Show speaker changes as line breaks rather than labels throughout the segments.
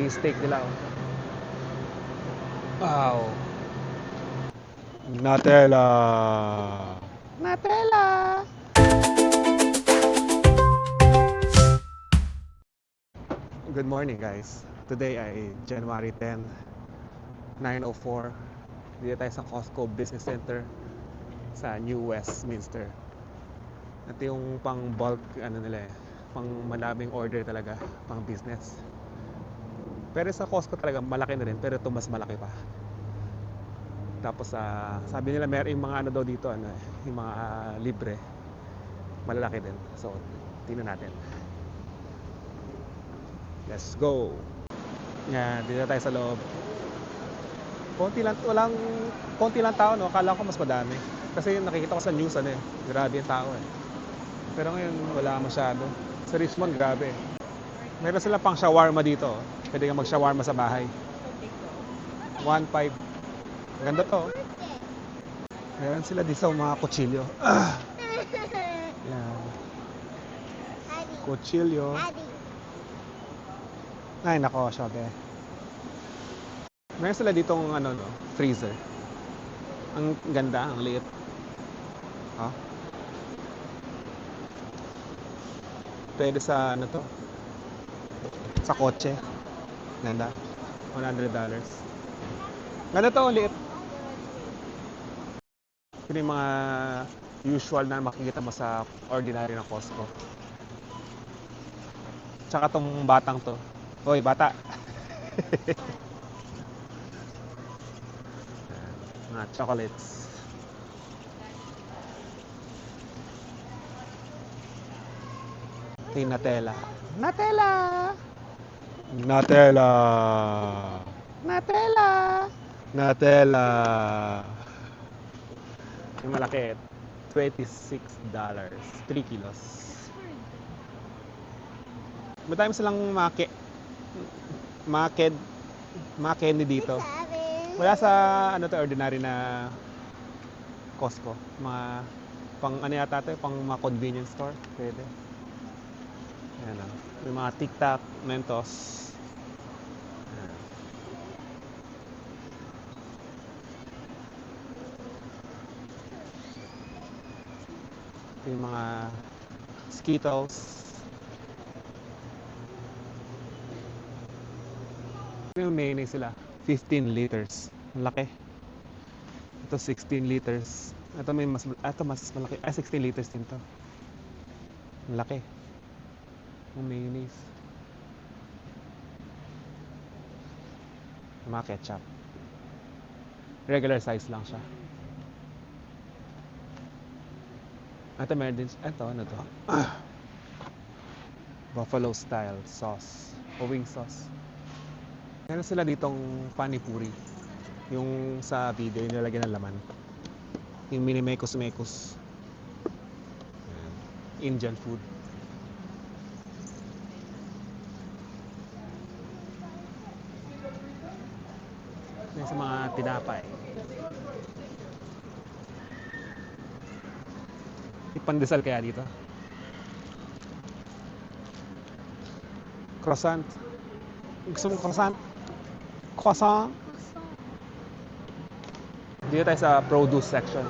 Ito yung steak nila. Wow. Nutella. Nutella. Good morning guys. Today ay January 10, 9:04. Dito tayo sa Costco Business Center sa New Westminster. Ito yung pang bulk nila pang madaming order talaga, pang business. Pero sa Costco talaga malaki na rin, pero ito mas malaki pa. Tapos sabi nila meron yung mga daw dito yung mga libre. Malalaki din. So, tingnan natin. Let's go. Yan, dito tayo sa loob. Konti lang tao, no? Akala ko mas madami. Kasi nakikita ko sa news grabe yung tao Pero ngayon wala masyado. Sa Richmond grabe. Meron sila pang shawarma dito. Pwede kang mag-shawarma sa bahay. 1.5. Ganda to. Meron sila dito sa mga kutsilyo. Yan. Kutsilyo. Ay nako, sabi. Meron sila ditong freezer. Ang ganda, ang liit. Pwede sa sa kotse. Ganda. $100. Ganda to, liit. Ito yung mga usual na makikita mo sa ordinary na Costco. Tsaka tong batang to. Hoy, bata. Mga chocolates. Ito yung Nutella. Nutella! Nutella! Nutella! Nutella! Yung malaki, $26. 3 kilos. Madami silang candy dito. Wala sa ordinary na Costco. Mga pang yata ito, pang mga convenience store. Pwede. Ayan lang. May mga Tic Tac, Mentos. Ayan. Yung mga Skittles. Yung mayonnaise sila, 15 liters. Ang laki. Ito 16 liters. Ito mas malaki. 16 liters din to. Ang laki. Yung mayonnaise. Yung mga ketchup. Regular size lang siya. Ito meron din. Ito, to? Buffalo style sauce. O wing sauce. Meron sila ditong panipuri. Yung sa video, yung nilagyan ng laman. Yung mini mekos. Indian food. May sa mga tinapay. Ipandesal kaya dito. Croissant. Gusto mong croissant? Croissant. Dito tayo sa produce section.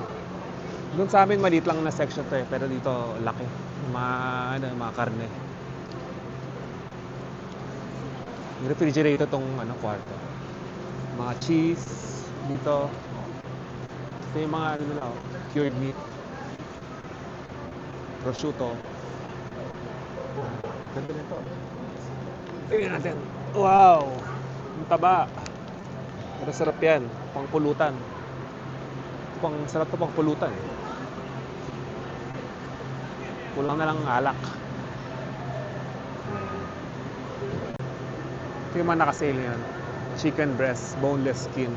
Doon sa amin maliit lang na section to pero dito laki. Mga karne. Refrigerator tong kwarto. Mga cheese dito. Ito yung mga cured meat. Prosciutto. Ganda nito. Tingnan natin. Wow! Ang taba. Pero sarap yan. Pangpulutan. Sarap to pangpulutan. Kulang na lang alak. Ito yung mga nakasale yan. Chicken breast, boneless skin.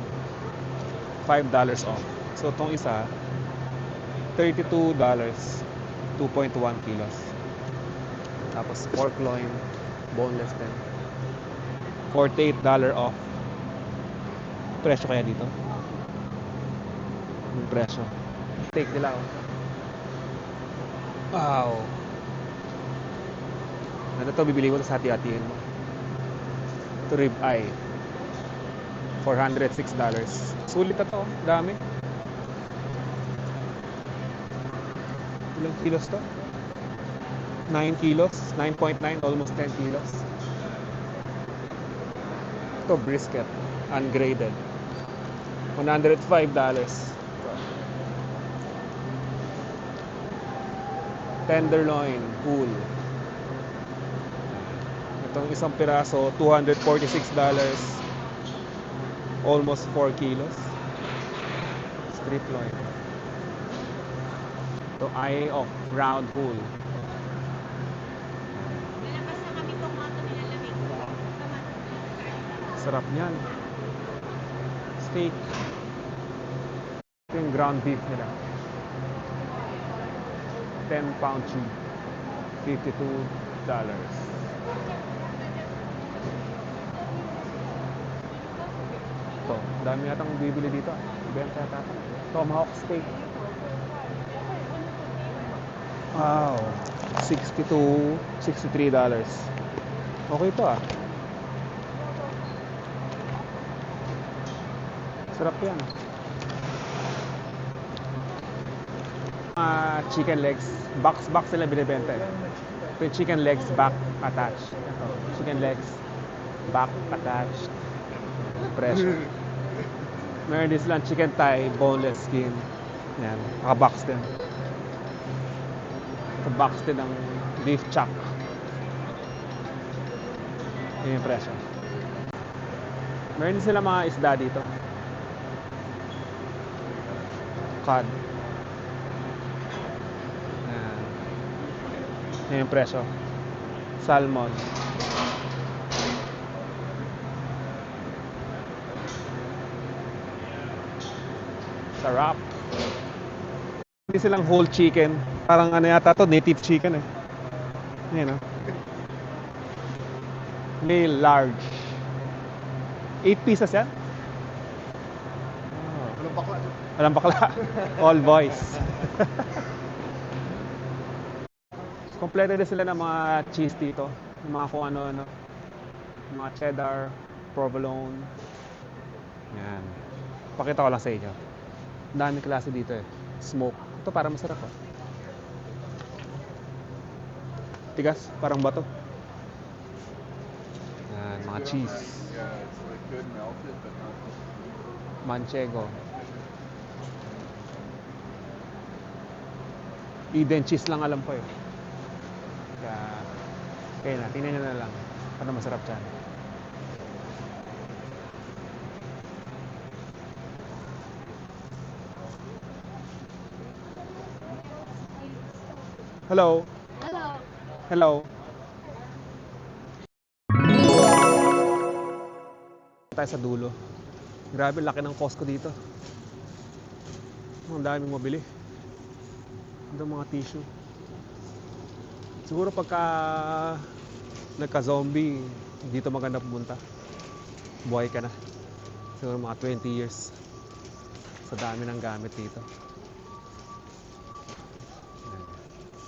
$5 off. So itong isa, $32. 2.1 kilos. Tapos pork loin, boneless din. $48 off. Presyo kaya dito? Yung presyo. Steak nila Wow. Ano to, bibili mo to sa hati-hatiin mo. to rib eye. $406. Sulit na to, dami. Ilang kilos to? 9 kilos, 9.9, almost 10 kilos. Ito brisket, ungraded. $105. Tenderloin, cool. Itong isang piraso, $246. Almost 4 kilos. Strip loin. Ito eye of round whole.
Nalakas na kami tomato nilalamig ko.
Sarap niyan. Steak. Ito yung ground beef nila. 10-pound tube. $52. Ito, dami yatang bibili dito. Benta yata. Tomahawk steak. Wow. $63. Okay ito ah. Sarap yan. Chicken legs. Box sila binibenta eh. Ito yung chicken legs, back attached. Ito, chicken legs, back attached. Presyo. Meron din silang chicken thigh, boneless skin. Yan, naka-box din. Naka-box din ng beef chuck. Yun yung presyo. Meron din silang mga isda dito. Cod. Yan. Yun yung presyo. Salmon. Sarap. Hindi silang whole chicken. Parang ano yata to, native chicken eh. Ayan o. May large. 8 pieces yan?
Walang bakla.
Walang bakla. All boys. Kompleto din sila ng mga cheese dito. Yung mga kung ano-ano. Mga cheddar, provolone. Yan. Pakita ko lang sa inyo. Dami klase dito eh. Smoke. Ito parang masarap oh. Tigas, parang bato. Yan, mga cheese.
Yeah, it's like good melted, but not
Manchego. Eden cheese lang alam ko eh. Kaya na, tingnan nyo na lang. Paano masarap dyan. Hello.
Hello.
Hello. Tayo sa dulo. Grabe, laki ng Costco dito. Ang daming mabili. Ito mga tissue. Siguro pagka nagka-zombie, dito maganda pumunta. Buhay ka na. Siguro mga 20 years. Sa dami ng gamit dito.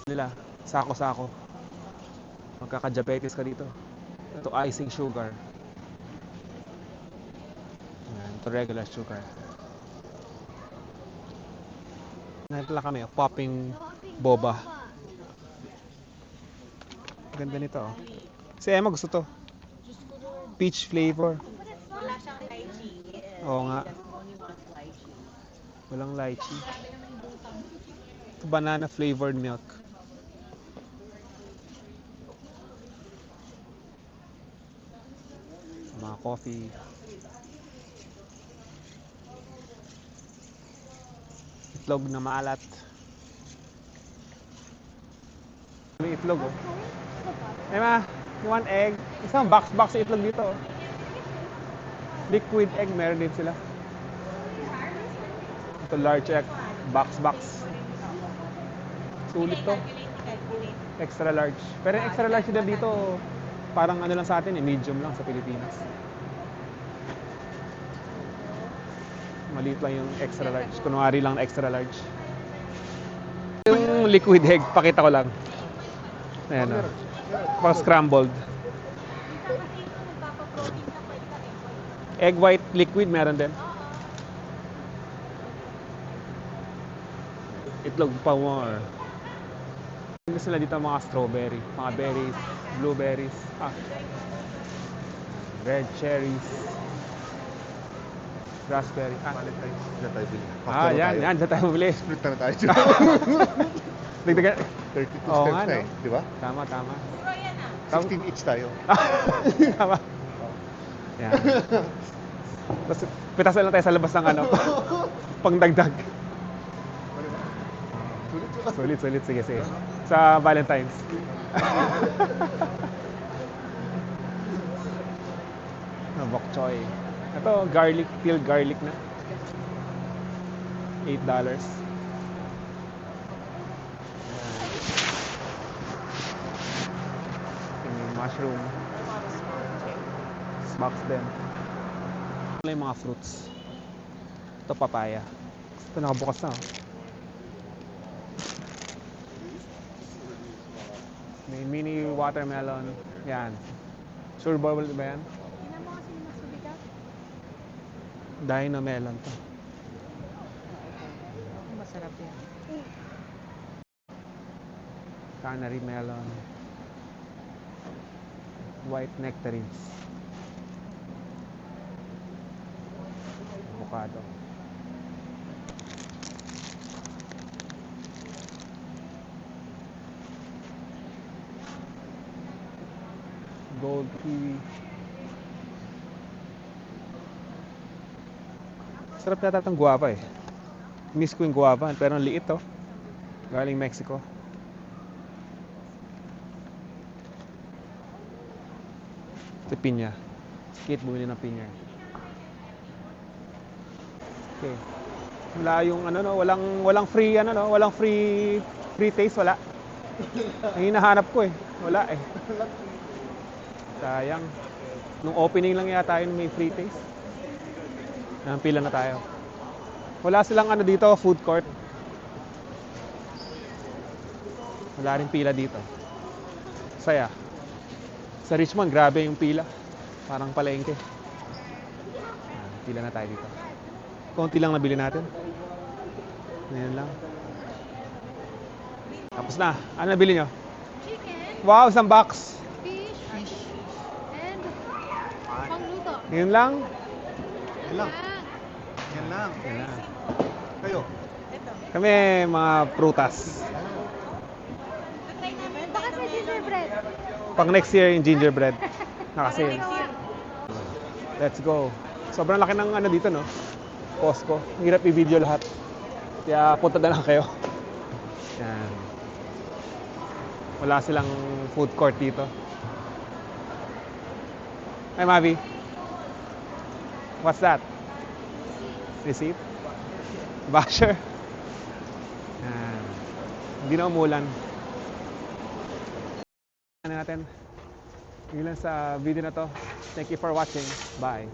Nila, sako-sako. Magkaka-diabetes ka dito. Ito icing sugar. Ayan, ito regular sugar. Nakita kami, popping boba. Ganda nito oh. Si Emma gusto to. Peach flavor.
Wala siyang lychee.
Oo nga.
Only one lychee.
Walang lychee. Ito banana flavored milk. Mga coffee. Itlog na maalat. May itlog oh. Emma, you want egg? Isang box sa itlog dito oh. Liquid egg, meron din sila. Ito large egg, box. Sulit to. Extra large. Pero yung extra large din dito, parang ano lang sa atin eh, medium lang sa Pilipinas. Maliit lang yung extra large. Kunwari lang na extra large. Yung liquid egg, pakita ko lang. Ayan o. Pang scrambled.
Magpapaprotein
Egg white liquid meron din. Itlog pa more. Gusto nila dito mga strawberry, mga berries, blueberries, red cherries, raspberry.
Valentine's. Diyan tayo bili.
Yan, dyan tayo bumili.
Split na tayo.
Dagdagan.
32
Oo
steps
nga,
na
no?
eh. Di ba?
Tama.
Puro yan ah.
16 each tayo.
Tama. Yan. Tapos, pitasan lang tayo sa labas ng pangdagdag. Sulit. Sige. Sa Valentine's. Bok choy. Ito, garlic, peeled garlic na. $8. Yung mushroom. Box din. Ito yung mga fruits. Ito papaya. Ito nakabukas na. May mini watermelon. Yan. Sure bowl ba yan?
Tingnan mo kasi mas mabigat.
Dino melon to.
Masarap yan.
Canary melon. White nectarines. Avocado. Gold kiwi. Sarap yata itong guava eh. Miss ko yung guava, pero ang liit to. Galing Mexico. Ito pinya. Kate bumili ng pinya. Okay. Wala yung walang free walang free taste, wala. Ang hinahanap ko eh. Wala eh. Sayang. Nung opening lang yata yun may free taste. Pila na tayo. Wala silang dito, food court. Wala rin pila dito. Saya. Sa Richmond, grabe yung pila. Parang palengke. Pila na tayo dito. Konti lang nabili natin. Ngayon lang. Tapos na. Ano nabili nyo?
Chicken,
Wow, isang box.
fish, and pangluto.
Ngayon lang.
Yan lang. Yan lang.
Yan lang.
Kayo.
Ito.
Kami mga prutas.
Tatay namin. Baka sa gingerbread.
Pang next year yung gingerbread. Nakasale.
Next year.
Let's go. Sobrang laki ng dito, no? Costco. Hirap i-video lahat. Kaya punta na lang kayo. Yan. Wala silang food court dito. Hi, Mavi. What's that? Receipt? Basher? Yan. Hindi na umulan. Ano natin? Yun lang sa video na to. Thank you for watching. Bye.